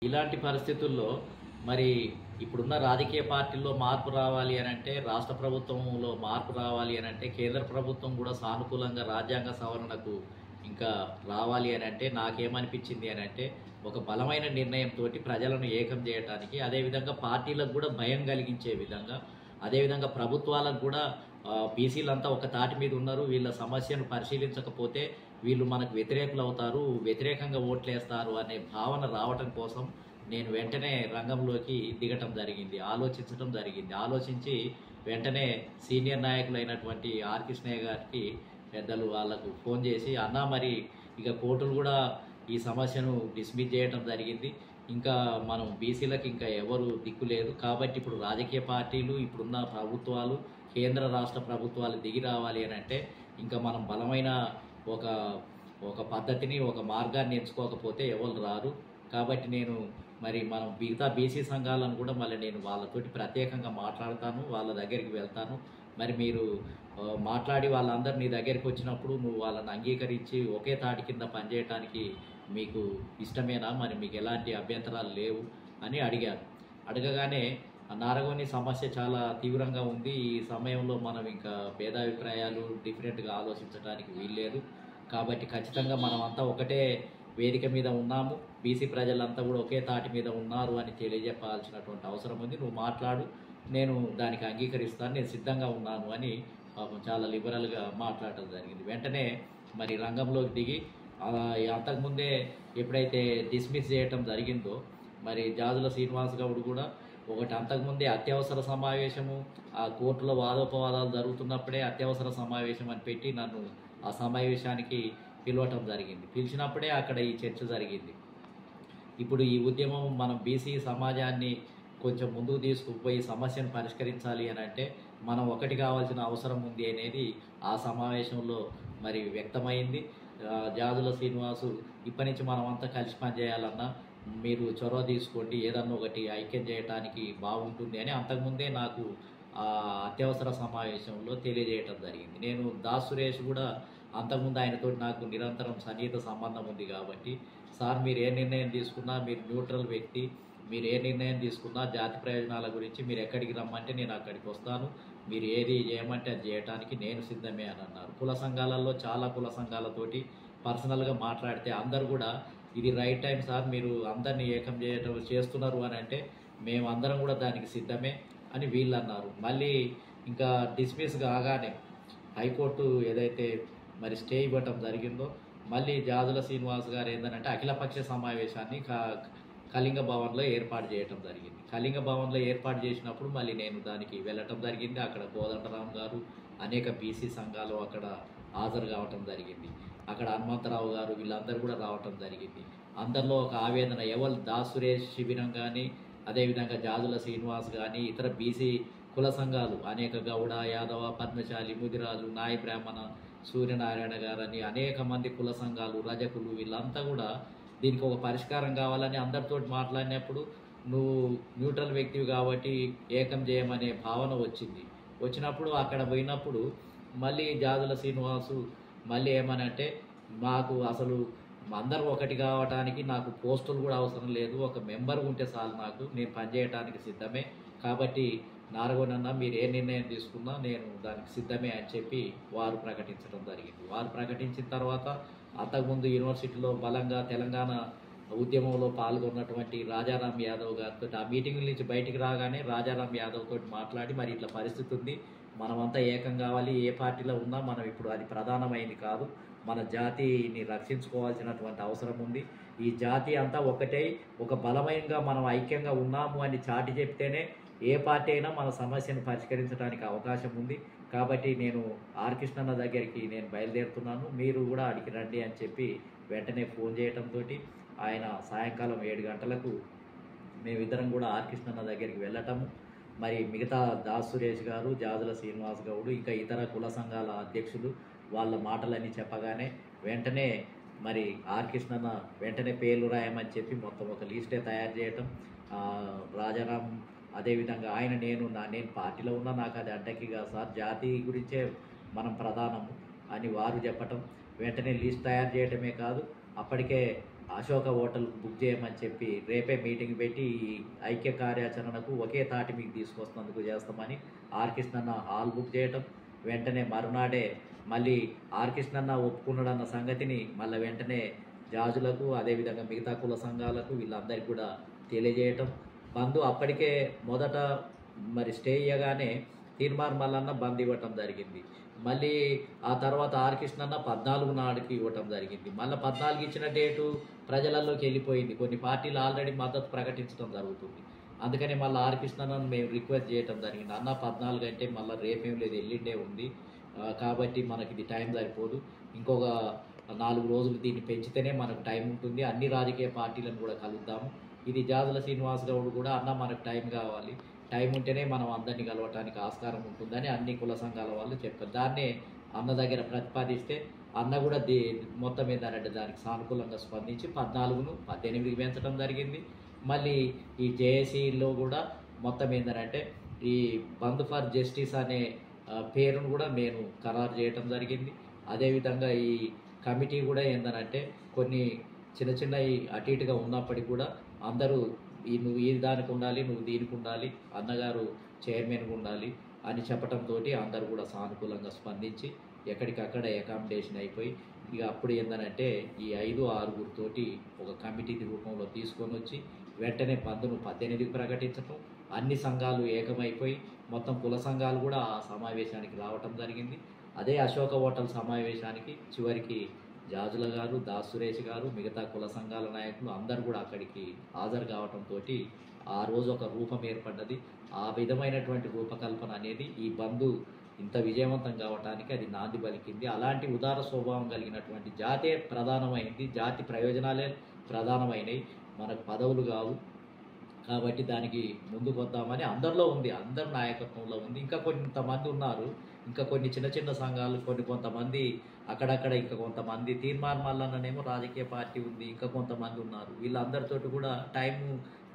ఇలాంటి పరిస్థితుల్లో మరి ఇప్పుడున్న రాజకీయ పార్టీల్లో మార్పు రావాలి అని అంటే, రాష్ట్ర ప్రభుత్వంలో మార్పు రావాలి అని అంటే, కేంద్ర ప్రభుత్వం కూడా సానుకూలంగా రాజ్యాంగ సవరణకు ఇంకా రావాలి అని అంటే, నాకేమనిపించింది అని అంటే, ఒక బలమైన నిర్ణయంతోటి ప్రజలను ఏకం చేయటానికి, అదేవిధంగా పార్టీలకు కూడా భయం కలిగించే విధంగా, అదేవిధంగా ప్రభుత్వాలకు కూడా బీసీలంతా ఒక తాటి మీద ఉన్నారు, వీళ్ళ సమస్యను పరిశీలించకపోతే వీళ్ళు మనకు వ్యతిరేకులు అవుతారు, వ్యతిరేకంగా ఓట్లేస్తారు అనే భావన రావటం కోసం నేను వెంటనే రంగంలోకి దిగటం జరిగింది, ఆలోచించడం జరిగింది. ఆలోచించి వెంటనే సీనియర్ నాయకులైనటువంటి ఆర్ కృష్ణయ్య గారికి పెద్దలు వాళ్ళకు ఫోన్ చేసి, అన్నా మరి ఇక కోర్టులు కూడా ఈ సమస్యను డిస్మిస్ చేయటం జరిగింది, ఇంకా మనం బీసీలకు ఇంకా ఎవరు దిక్కు లేదు కాబట్టి ఇప్పుడు రాజకీయ పార్టీలు, ఇప్పుడున్న ప్రభుత్వాలు, కేంద్ర రాష్ట్ర ప్రభుత్వాలు దిగి రావాలి అని అంటే, ఇంకా మనం బలమైన ఒక ఒక పద్ధతిని, ఒక మార్గాన్ని ఎంచుకోకపోతే ఎవరు రారు. కాబట్టి నేను మరి మనం మిగతా బీసీ సంఘాలను కూడా మళ్ళీ నేను వాళ్ళతోటి ప్రత్యేకంగా మాట్లాడతాను, వాళ్ళ దగ్గరికి వెళ్తాను. మరి మీరు మాట్లాడి వాళ్ళందరూ నీ దగ్గరికి వచ్చినప్పుడు నువ్వు వాళ్ళని అంగీకరించి ఒకే తాటి కింద పనిచేయటానికి మీకు ఇష్టమేనా, మరి మీకు ఎలాంటి అభ్యంతరాలు లేవు అని అడిగాను. అడగగానే నారగోని సమస్య చాలా తీవ్రంగా ఉంది, ఈ సమయంలో మనం ఇంకా భేదాభిప్రాయాలు డిఫరెంట్గా ఆలోచించడానికి వీల్లేదు, కాబట్టి ఖచ్చితంగా మనం అంతా ఒకటే వేదిక మీద ఉన్నాము, బీసీ ప్రజలంతా కూడా ఒకే తాటి మీద ఉన్నారు అని తెలియజెప్పాల్సినటువంటి అవసరం ఉంది, నువ్వు మాట్లాడు, నేను దానికి అంగీకరిస్తాను, నేను సిద్ధంగా ఉన్నాను అని పాపం చాలా లిబరల్గా మాట్లాడటం జరిగింది. వెంటనే మరి రంగంలోకి దిగి అంతకుముందే ఎప్పుడైతే డిస్మిస్ చేయటం జరిగిందో, మరి జాజుల శ్రీనివాస్ గౌడ్ కూడా ఒకటి అంతకుముందే అత్యవసర సమావేశము, ఆ కోర్టులో వాదోపవాదాలు జరుగుతున్నప్పుడే అత్యవసర సమావేశం అని పెట్టి నన్ను ఆ సమావేశానికి పిలవటం జరిగింది. పిలిచినప్పుడే అక్కడ ఈ చర్చ జరిగింది. ఇప్పుడు ఈ ఉద్యమం మనం బీసీ సమాజాన్ని కొంచెం ముందుకు తీసుకుపోయి సమస్యను పరిష్కరించాలి అని అంటే మనం ఒకటి కావాల్సిన అవసరం ఉంది అనేది ఆ సమావేశంలో మరి వ్యక్తమైంది. జాజుల శ్రీనివాసు ఇప్పటి నుంచి మనం అంతా కలిసి పనిచేయాలన్నా మీరు చొరవ తీసుకోండి, ఏదన్నా ఒకటి ఐక్యం చేయడానికి బాగుంటుంది అని అంతకుముందే నాకు ఆ అత్యవసర సమావేశంలో తెలియజేయటం జరిగింది. నేను దాస్ సురేష్ కూడా అంతకుముందు ఆయనతో నాకు నిరంతరం సన్నిహిత సంబంధం ఉంది కాబట్టి, సార్ మీరు ఏ నిర్ణయం తీసుకున్నా, మీరు న్యూట్రల్ వ్యక్తి, మీరు ఏ నిర్ణయం తీసుకున్నా జాతి ప్రయోజనాల గురించి మీరు ఎక్కడికి రమ్మంటే నేను అక్కడికి వస్తాను, మీరు ఏది చేయమంటే అది చేయడానికి నేను సిద్ధమే అని అన్నారు. కుల సంఘాలలో చాలా కుల సంఘాలతోటి పర్సనల్గా మాట్లాడితే అందరు కూడా ఇది రైట్ టైం సార్, మీరు అందరినీ ఏకం చేస్తున్నారు అని అంటే మేమందరం కూడా దానికి సిద్ధమే అని వీళ్ళు అన్నారు. మళ్ళీ ఇంకా డిస్మిస్ కాగానే హైకోర్టు ఏదైతే మరి స్టే ఇవ్వటం జరిగిందో, మళ్ళీ జాజుల శ్రీనివాస్ గారు ఏంటంటే అఖిలపక్ష సమావేశాన్ని కళింగ భవన్లో ఏర్పాటు చేయటం జరిగింది. కళింగ భవన్లో ఏర్పాటు చేసినప్పుడు మళ్ళీ నేను దానికి వెళ్ళటం జరిగింది. అక్కడ కోదండరాం గారు, అనేక బీసీ సంఘాలు అక్కడ హాజరు కావటం జరిగింది. అక్కడ హనుమంతరావు గారు వీళ్ళందరూ కూడా రావటం జరిగింది. అందరిలో ఒక ఆవేదన, ఎవరు దాస్ సురేష్ శిబిరం కానీ, అదేవిధంగా జాజుల శ్రీనివాస్ కానీ, ఇతర బీసీ కుల సంఘాలు అనేక గౌడ, యాదవ, పద్మశాలి, ముదిరాజు, నాయ బ్రాహ్మణ, సూర్యనారాయణ గారని అనేక మంది కుల సంఘాలు, రజకులు వీళ్ళంతా కూడా దీనికి ఒక పరిష్కారం కావాలని అందరితో మాట్లాడినప్పుడు నువ్వు న్యూట్రల్ వ్యక్తివి కాబట్టి ఏకం చేయమనే భావన వచ్చింది. వచ్చినప్పుడు అక్కడ పోయినప్పుడు మళ్ళీ జాజుల శ్రీనివాసు మళ్ళీ ఏమనంటే, మాకు అసలు అందరూ ఒకటి కావటానికి నాకు పోస్టులు కూడా అవసరం లేదు, ఒక మెంబర్ ఉంటే చాలు, నాకు నేను పనిచేయడానికి సిద్ధమే, కాబట్టి నారగోనన్న మీరు ఏ నిర్ణయం తీసుకున్నా నేను దానికి సిద్ధమే అని చెప్పి వారు ప్రకటించడం జరిగింది. వారు ప్రకటించిన తర్వాత అంతకుముందు యూనివర్సిటీలో బలంగా తెలంగాణ ఉద్యమంలో పాల్గొన్నటువంటి రాజారాం యాదవ్ గారితో ఆ మీటింగ్ నుంచి బయటికి రాగానే రాజారాం యాదవ్ తోటి మాట్లాడి, మరి ఇట్లా పరిస్థితి ఉంది, మనమంతా ఏకం కావాలి, ఏ పార్టీలో ఉన్నా మనం ఇప్పుడు అది ప్రధానమైంది కాదు, మన జాతిని రక్షించుకోవాల్సినటువంటి అవసరం ఉంది, ఈ జాతి అంతా ఒకటై ఒక బలమైనగా మనం ఐక్యంగా ఉన్నాము అని చాటి చెప్తేనే ఏ పార్టీ అయినా మన సమస్యను పరిష్కరించడానికి అవకాశం ఉంది, కాబట్టి నేను ఆర్ కృష్ణన్న దగ్గరికి నేను బయలుదేరుతున్నాను, మీరు కూడా అడిగి రండి అని చెప్పి వెంటనే ఫోన్ చేయడంతో ఆయన సాయంకాలం 7 గంటలకు మేమిద్దరం కూడా ఆర్ కృష్ణన్న దగ్గరికి వెళ్ళటము, మరి మిగతా దాస్ సురేష్ గారు, జాజుల శ్రీనివాస్ గౌడ్, ఇంకా ఇతర కుల సంఘాల అధ్యక్షులు వాళ్ళ మాటలన్నీ చెప్పగానే వెంటనే మరి ఆర్ కృష్ణన్న వెంటనే పేర్లు రాయమని చెప్పి మొత్తం ఒక లిస్టే తయారు చేయటం, రాజారాం అదేవిధంగా ఆయన నేను పార్టీలో ఉన్నా నాకు అది అడ్డంకిగా సార్, జాతి గురించే మనం ప్రధానము అని వారు చెప్పటం, వెంటనే లిస్ట్ తయారు చేయటమే కాదు అప్పటికే అశోక హోటల్ బుక్ చేయమని చెప్పి రేపే మీటింగ్ పెట్టి ఈ ఐక్య కార్యాచరణకు ఒకే తాటి మీకు తీసుకొస్తున్నందుకు చేస్తామని ఆర్ కృష్ణన్న హాల్ బుక్ చేయటం, వెంటనే మరునాడే మళ్ళీ ఆర్ కృష్ణన్న ఒప్పుకున్నాడన్న సంగతిని మళ్ళీ వెంటనే జాజులకు అదేవిధంగా మిగతా కుల సంఘాలకు వీళ్ళందరికీ కూడా తెలియజేయటం. బంధు అప్పటికే మొదట మరి స్టే ఇయ్యగానే తీర్మార్ మల్లన్న బంద్ ఇవ్వటం జరిగింది. మళ్ళీ ఆ తర్వాత ఆర్ కృష్ణన్న 14 నాడుకి ఇవ్వటం జరిగింది. మళ్ళీ 14 ఇచ్చిన డేటు ప్రజలలోకి వెళ్ళిపోయింది. కొన్ని పార్టీలు ఆల్రెడీ మద్దతు ప్రకటించడం జరుగుతుంది. అందుకని మళ్ళీ ఆర్ కృష్ణన్నను మేము రిక్వెస్ట్ చేయటం జరిగింది. అన్న 14 అంటే మళ్ళీ రేపేం లేదు, ఎల్లుండే ఉంది, కాబట్టి మనకి ఇది టైం సరిపోదు, ఇంకొక 4 రోజులు దీన్ని పెంచితేనే మనకు టైం ఉంటుంది, అన్ని రాజకీయ పార్టీలను కూడా కలుద్దాము. ఇది జాజుల శ్రీనివాస్ గౌడ్ కూడా అన్న మనకు టైం కావాలి, టైం ఉంటేనే మనం అందరినీ కలవటానికి ఆస్కారం ఉంటుందని అన్ని కుల సంఘాల వాళ్ళు చెప్పారు. దాన్నే అన్న దగ్గర ప్రతిపాదిస్తే అన్న కూడా మొత్తం ఏంటంటే దానికి సానుకూలంగా స్పందించి 14ను 18కి పెంచడం జరిగింది. మళ్ళీ ఈ జేఏసీలో కూడా మొత్తం ఏంటంటే ఈ బంద్ ఫర్ జస్టిస్ అనే పేరును కూడా నేను ఖరారు చేయటం జరిగింది. అదేవిధంగా ఈ కమిటీ కూడా ఏంటంటే కొన్ని చిన్న చిన్న అటు ఇటుగా ఉన్నప్పటికీ కూడా అందరూ నువ్వు ఈ దానికి ఉండాలి, నువ్వు దీనికి ఉండాలి, అన్నగారు చైర్మన్గా ఉండాలి అని చెప్పడంతో అందరూ కూడా సానుకూలంగా స్పందించి ఎక్కడికక్కడ అకామిడేషన్ అయిపోయి ఇక అప్పుడు ఏంటంటే ఈ 5-6 ఒక కమిటీ రూపంలో తీసుకొని వచ్చి వెంటనే బంద్ను 18కి ప్రకటించటం, అన్ని సంఘాలు ఏకమైపోయి మొత్తం కుల సంఘాలు కూడా ఆ సమావేశానికి రావటం జరిగింది. అదే అశోక హోటల్ సమావేశానికి చివరికి జాజుల గారు, దాస్ సురేష్ గారు, మిగతా కుల సంఘాల నాయకులు అందరూ కూడా అక్కడికి హాజరు కావటంతో ఆ రోజు ఒక రూపం ఏర్పడ్డది. ఆ విధమైనటువంటి రూపకల్పన అనేది ఈ బంధు ఇంత విజయవంతం కావటానికి అది నాంది పలికింది. అలాంటి ఉదార స్వభావం కలిగినటువంటి జాతే ప్రధానమైంది, జాతి ప్రయోజనాలే ప్రధానమైనవి, మనకు పదవులు కావు. కాబట్టి దానికి ముందుకు వద్దామని అందరిలో ఉంది, అందరి నాయకత్వంలో ఉంది. ఇంకా కొంతమంది ఉన్నారు, ఇంకా కొన్ని చిన్న చిన్న సంఘాలు, కొంతమంది అక్కడక్కడ, ఇంకా కొంతమంది తీర్మార్ మల్లన్ననేమో రాజకీయ పార్టీ ఉంది, ఇంకా కొంతమంది ఉన్నారు. వీళ్ళందరితోటి కూడా టైము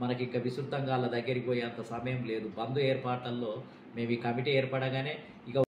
మనకి ఇంకా విస్తృతంగా వాళ్ళ దగ్గరికి పోయేంత సమయం లేదు. బంధు ఏర్పాట్లలో మేము ఈ కమిటీ ఏర్పడగానే ఇక